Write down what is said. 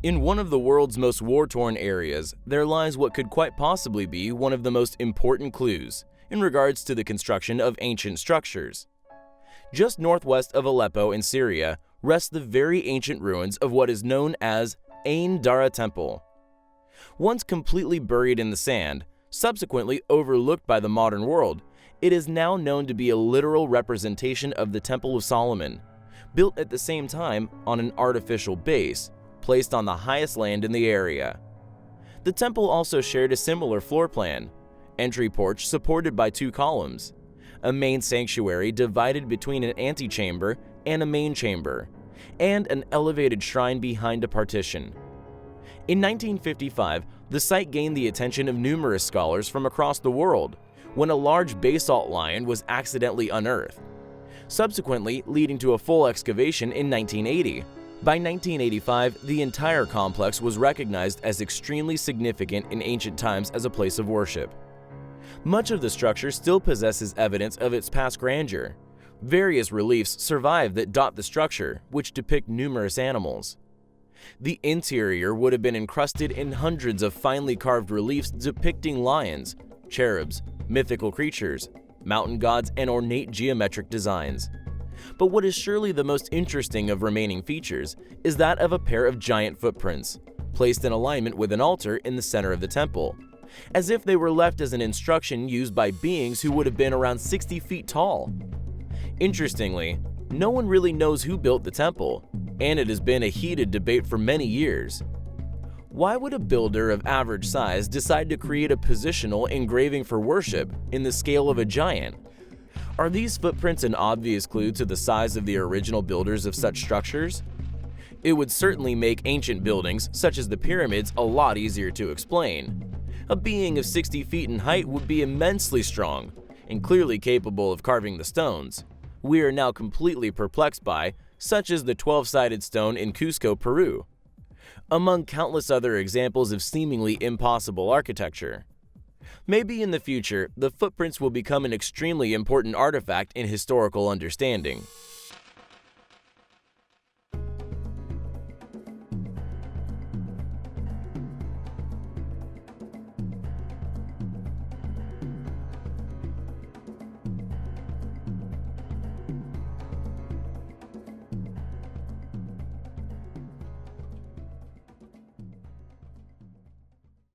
In one of the world's most war-torn areas, there lies what could quite possibly be one of the most important clues in regards to the construction of ancient structures. Just northwest of Aleppo in Syria rest the very ancient ruins of what is known as Ain Dara Temple. Once completely buried in the sand, subsequently overlooked by the modern world, it is now known to be a literal representation of the Temple of Solomon, built at the same time on an artificial base placed on the highest land in the area. The temple also shared a similar floor plan, entry porch supported by two columns, a main sanctuary divided between an antechamber and a main chamber, and an elevated shrine behind a partition. In 1955, the site gained the attention of numerous scholars from across the world when a large basalt lion was accidentally unearthed, subsequently leading to a full excavation in 1980. By 1985, the entire complex was recognized as extremely significant in ancient times as a place of worship. Much of the structure still possesses evidence of its past grandeur. Various reliefs survive that dot the structure, which depict numerous animals. The interior would have been encrusted in hundreds of finely carved reliefs depicting lions, cherubs, mythical creatures, mountain gods, and ornate geometric designs. But what is surely the most interesting of remaining features is that of a pair of giant footprints, placed in alignment with an altar in the center of the temple, as if they were left as an instruction used by beings who would have been around 60 feet tall. Interestingly, no one really knows who built the temple, and it has been a heated debate for many years. Why would a builder of average size decide to create a positional engraving for worship in the scale of a giant? Are these footprints an obvious clue to the size of the original builders of such structures? It would certainly make ancient buildings, such as the pyramids, a lot easier to explain. A being of 60 feet in height would be immensely strong, and clearly capable of carving the stones we are now completely perplexed by, such as the 12-sided stone in Cusco, Peru, among countless other examples of seemingly impossible architecture. Maybe in the future, the footprints will become an extremely important artifact in historical understanding.